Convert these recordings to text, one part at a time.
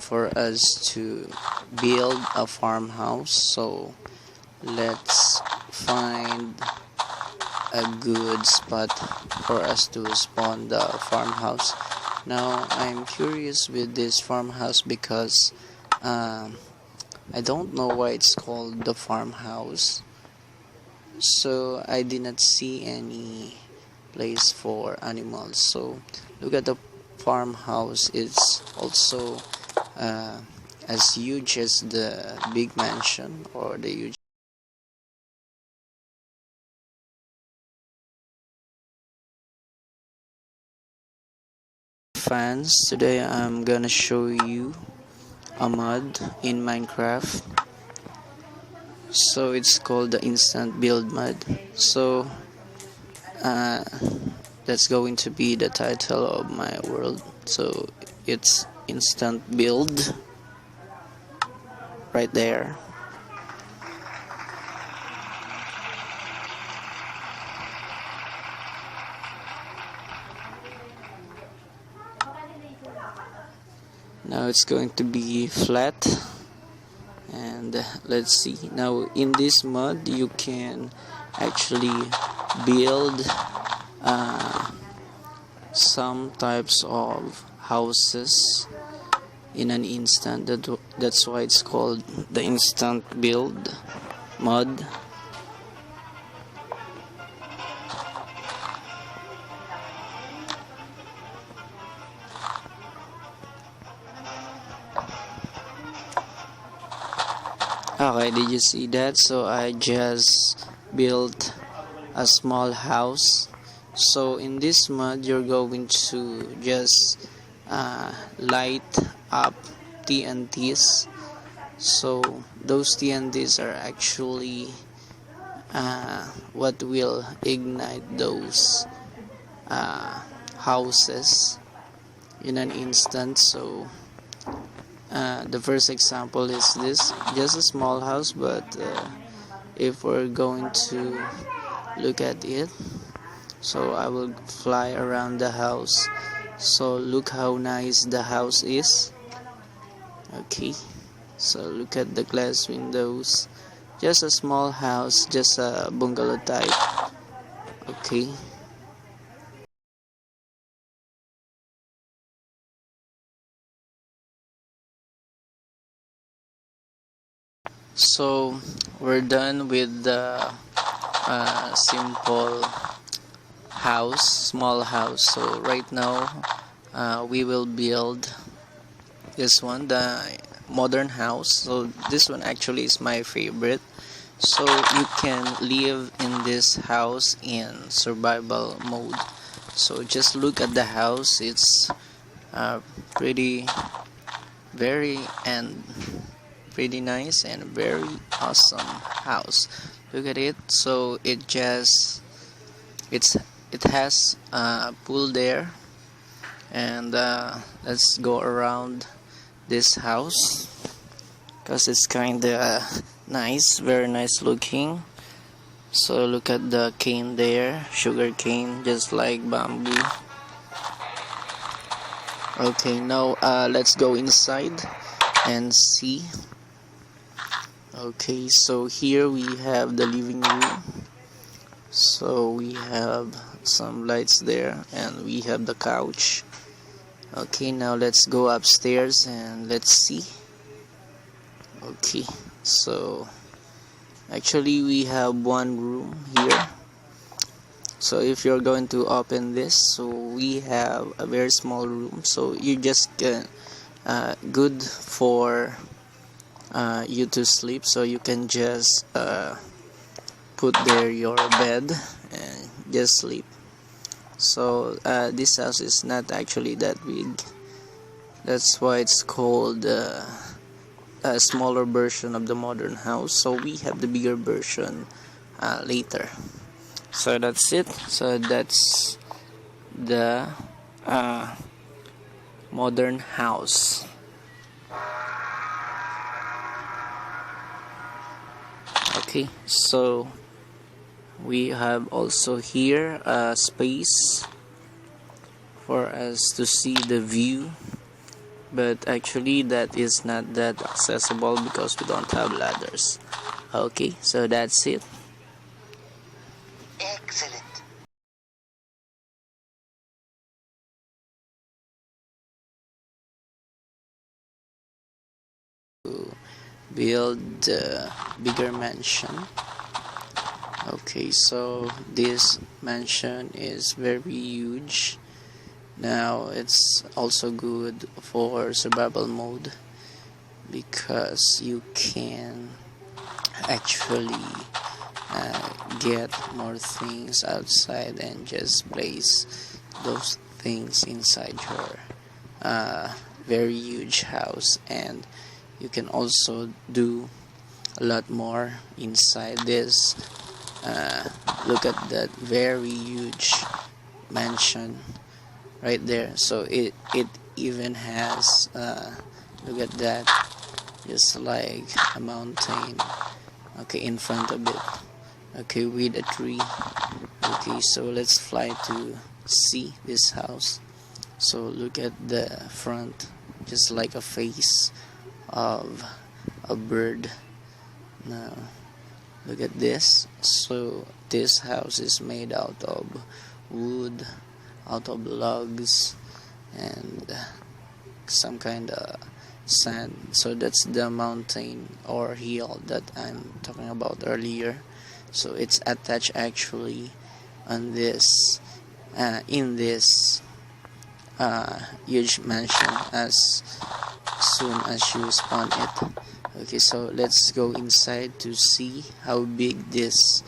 for us to build a farmhouse. So let's find a good spot for us to spawn the farmhouse. Now I'm curious with this farmhouse because I don't know why it's called the farmhouse. So I did not see any place for animals. So look at the farmhouse. It's also as huge as the big mansion or the huge fans. Today I'm gonna show you a mod in Minecraft. So it's called the instant build mod. So uh, that's going to be the title of my world. So it's instant build right there. Now it's going to be flat, and let's see. Now in this mod you can actually build some types of houses in an instant. That's why it's called the instant build mod. Okay, did you see that? So I just built a small house. So in this mod you're going to just light up TNTs. So those TNTs are actually what will ignite those houses in an instant. So the first example is this, just a small house, but if we're going to look at it, so I will fly around the house. So look how nice the house is. Okay, so look at the glass windows. Just a small house, just a bungalow type. Okay. So we're done with the simple house, small house. So right now we will build this one, the modern house. So this one actually is my favorite. So you can live in this house in survival mode. So just look at the house. It's pretty very and pretty nice and very awesome house. Look at it. So it has a pool there, and let's go around this house because it's kinda nice, very nice looking. So look at the cane there, sugar cane, just like bamboo. Okay, now let's go inside and see. Okay, so here we have the living room. So we have some lights there, and we have the couch. Okay, now let's go upstairs and let's see. Okay, so actually we have one room here. So if you're going to open this, so we have a very small room. So you just good for you to sleep. So you can just put there your bed and just sleep. So this house is not actually that big. That's why it's called a smaller version of the modern house. So we have the bigger version later. So that's it. So that's the modern house. Okay, so we have also here a space for us to see the view but actually that is not that accessible because we don't have ladders. Okay, so that's it. Excellent. Build a bigger mansion. Okay, so this mansion is very huge. Now it's also good for survival mode because you can actually get more things outside and just place those things inside your very huge house, and you can also do a lot more inside this. Look at that very huge mansion right there. So it even has look at that, just like a mountain, okay, in front of it, okay, with a tree. Okay, so let's fly to see this house. So look at the front, just like a face of a bird. Now look at this. So this house is made out of wood, out of logs, and some kind of sand. So that's the mountain or hill that I'm talking about earlier. So it's attached actually on this in this huge mansion as soon as you spawn it. Okay, so let's go inside to see how big this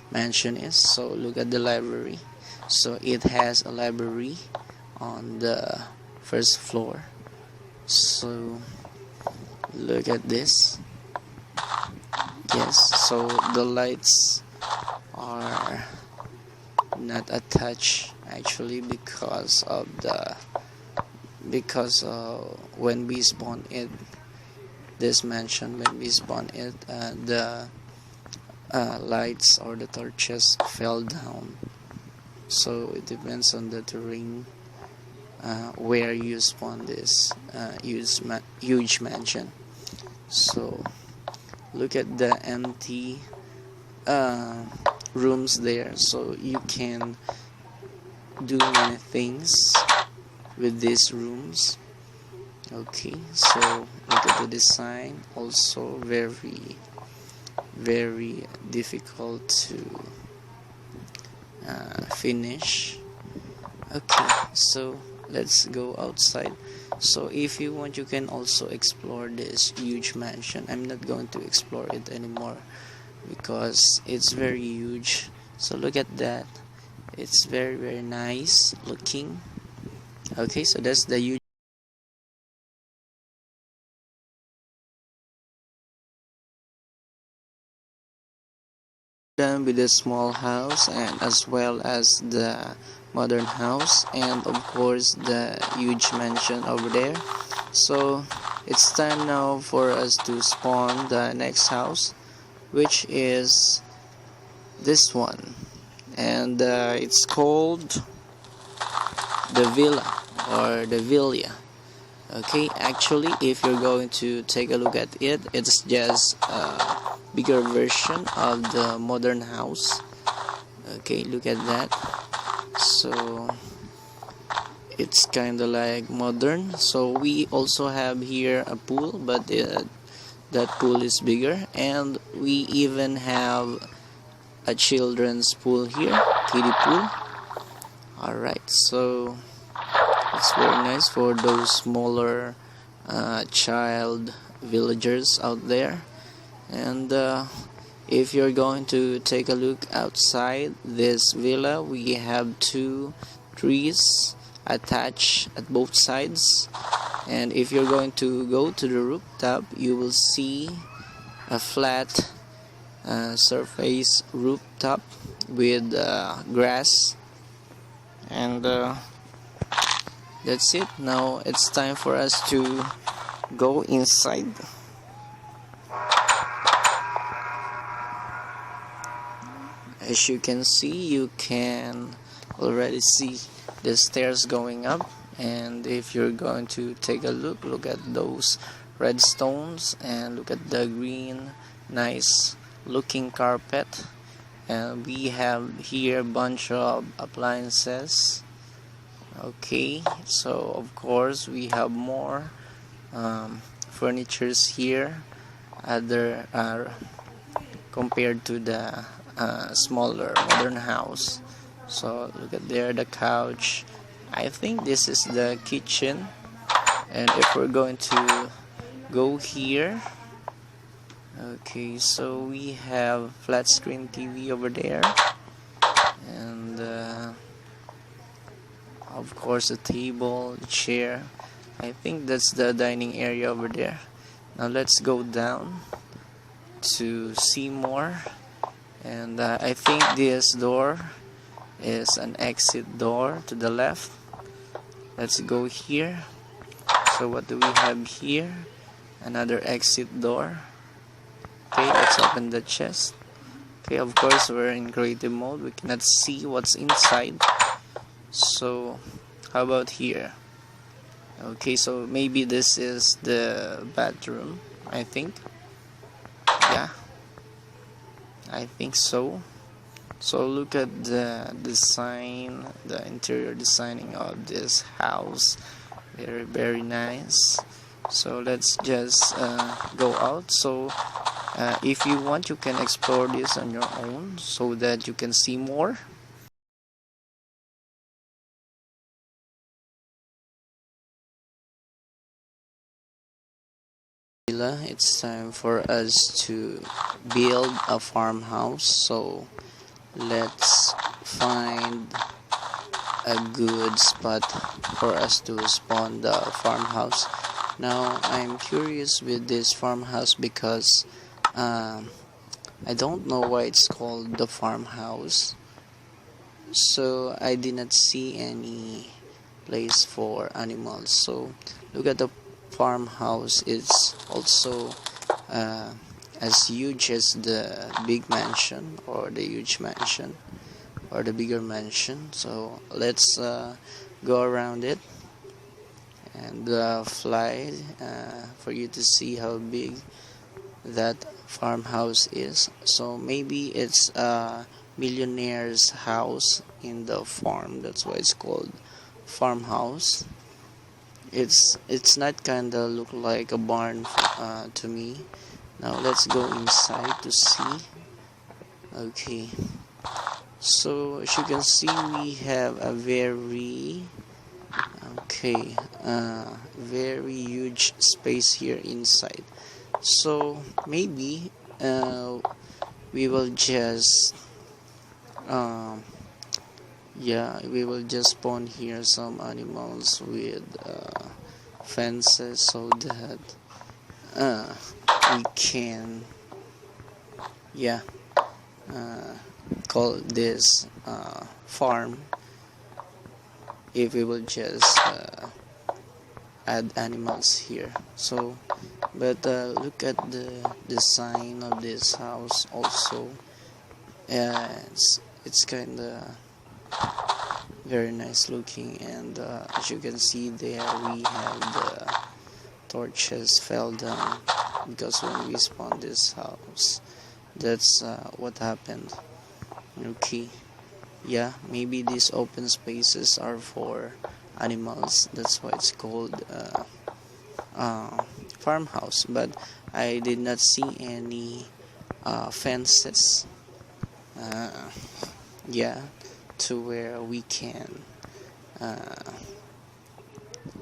mansion is. So look at the library. So it has a library on the first floor. So look at this. Yes, so the lights are not attached actually because of when we spawn it, this mansion, when we spawn it, the lights or the torches fell down. So it depends on the terrain where you spawn this huge mansion. So look at the empty rooms there. So you can do many things with these rooms. Okay, so look at the design, also very difficult to finish. Okay, so let's go outside. So if you want, you can also explore this huge mansion. I'm not going to explore it anymore because it's very huge. So look at that, it's very nice looking. Okay, so that's the huge. Done with the small house and as well as the modern house, and of course the huge mansion over there. So it's time now for us to spawn the next house, which is this one, and it's called the villa or the villa. Okay, actually if you're going to take a look at it, it's just a bigger version of the modern house. Okay, look at that. So it's kind of like modern. So we also have here a pool, but that pool is bigger, and we even have a children's pool here, kiddie pool. Alright, so it's very nice for those smaller child villagers out there. And if you're going to take a look outside this villa, we have 2 trees attached at both sides. And if you're going to go to the rooftop, you will see a flat surface rooftop with grass. And that's it. Now it's time for us to go inside. As you can see, you can already see the stairs going up, And if you're going to take a look at those red stones, and look at the green nice looking carpet. And we have here a bunch of appliances. Okay, so of course we have more furnitures here, other compared to the smaller modern house. So look at there, the couch. I think this is the kitchen. And if we're going to go here, okay, so we have flat screen TV over there, and of course a table, chair. I think that's the dining area over there. Now let's go down to see more. And I think this door is an exit door to the left. Let's go here. So what do we have here? Another exit door. Okay, let's open the chest. Okay, of course we're in creative mode, we cannot see what's inside. So how about here? Okay, so maybe this is the bathroom, I think. Yeah, I think so. So look at the design, the interior designing of this house. Very nice. So let's just go out. So if you want, you can explore this on your own so that you can see more. It's time for us to build a farmhouse. So let's find a good spot for us to spawn the farmhouse. Now I'm curious with this farmhouse because I don't know why it's called the farmhouse. So I did not see any place for animals. So look at the farmhouse. It's also as huge as the big mansion, or the huge mansion, or the bigger mansion. So let's go around it and fly for you to see how big that farmhouse is. So maybe it's a millionaire's house in the farm, that's why it's called farmhouse. It's not kinda look like a barn to me. Now let's go inside to see. Okay, so as you can see, we have a very very huge space here inside. So maybe we will just we will just spawn here some animals with fences so that we can call this farm if we will just add animals here. So but look at the design of this house also. It's kinda very nice looking, and as you can see there, we have the torches fell down because when we spawned this house, that's what happened. Okay, yeah, maybe these open spaces are for animals, that's why it's called farmhouse. But I did not see any fences to where we can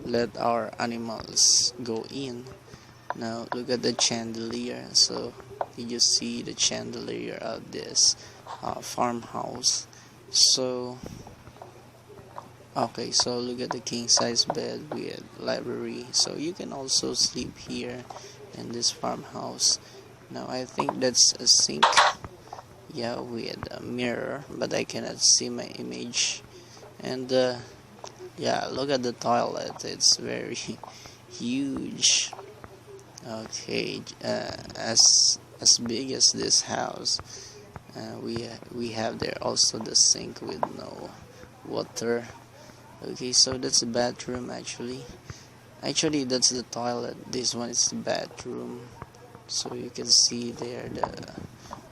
let our animals go in. Now look at the chandelier. So did you see the chandelier of this farmhouse? So okay, so look at the king size bed with library, so you can also sleep here in this farmhouse. Now I think that's a sink, with a mirror, but I cannot see my image. And look at the toilet, it's very huge. Okay, as big as this house. We have there also the sink with no water. Okay, so that's the bathroom actually. Actually, that's the toilet. This one is the bathroom. So you can see there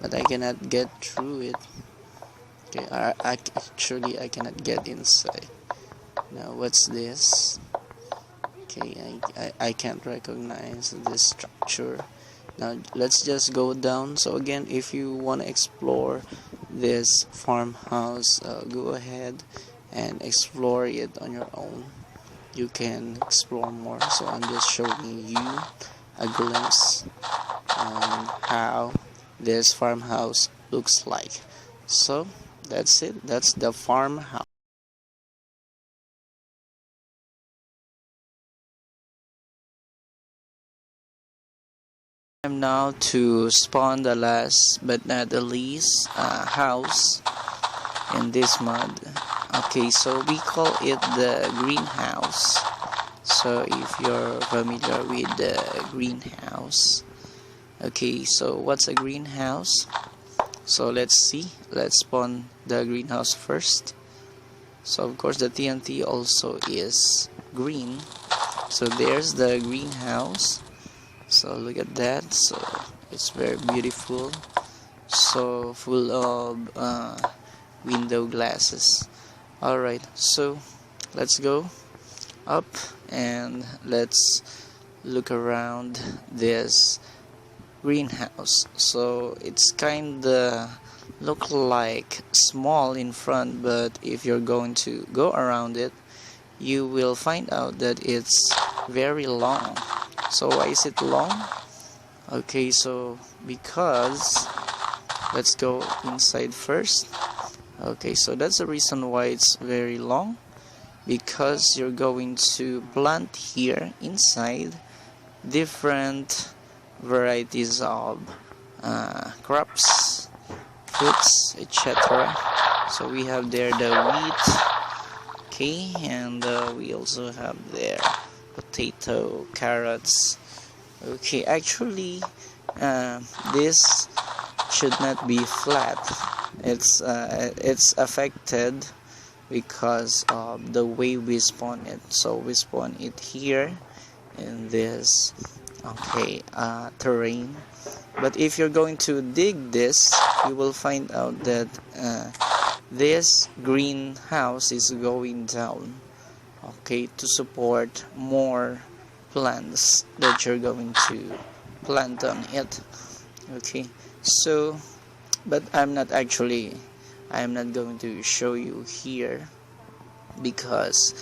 but I cannot get through it. Okay, actually I cannot get inside. Now what's this? Okay, I can't recognize this structure. Now let's just go down. So again, if you want to explore this farmhouse, go ahead and explore it on your own. You can explore more. So I'm just showing you a glimpse on how this farmhouse looks like. So that's it. That's the farmhouse. Time now to spawn the last but not the least house in this mod. Okay, so we call it the greenhouse. So if you're familiar with the greenhouse, okay, so what's a greenhouse? So let's see. Let's spawn the greenhouse first. So of course the TNT also is green. So there's the greenhouse. So look at that. So it's very beautiful. So full of window glasses. Alright, so let's go up and let's look around this greenhouse. So it's kinda look like small in front, but if you're going to go around it, you will find out that it's very long. So why is it long? Okay, so because let's go inside first. Okay, so that's the reason why it's very long, because you're going to plant here inside different varieties of crops, fruits, etc. So we have there the wheat, okay, and we also have there potato, carrots. Okay, actually this should not be flat. It's affected because of the way we spawn it. So we spawn it here in this terrain, but if you're going to dig this, you will find out that this greenhouse is going down, okay, to support more plants that you're going to plant on it. Okay, so but I'm not going to show you here, because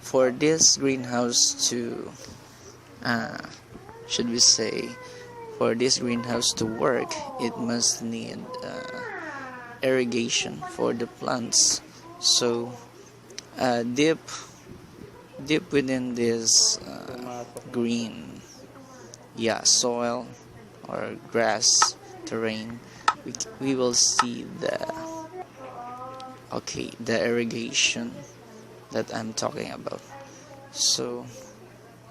for this greenhouse to should we say, for this greenhouse to work, it must need irrigation for the plants. So deep within this green soil or grass terrain, we will see the irrigation that I'm talking about. So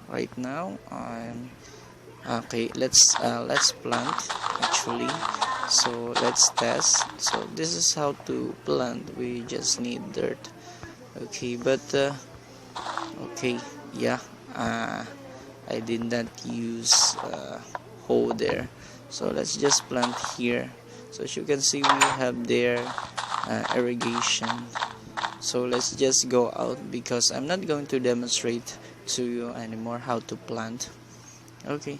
right now let's plant actually. So let's test. So this is how to plant. We just need dirt. Okay, but I did not use hoe there. So let's just plant here. So as you can see, we have there irrigation. So let's just go out, because I'm not going to demonstrate to you anymore how to plant. Okay.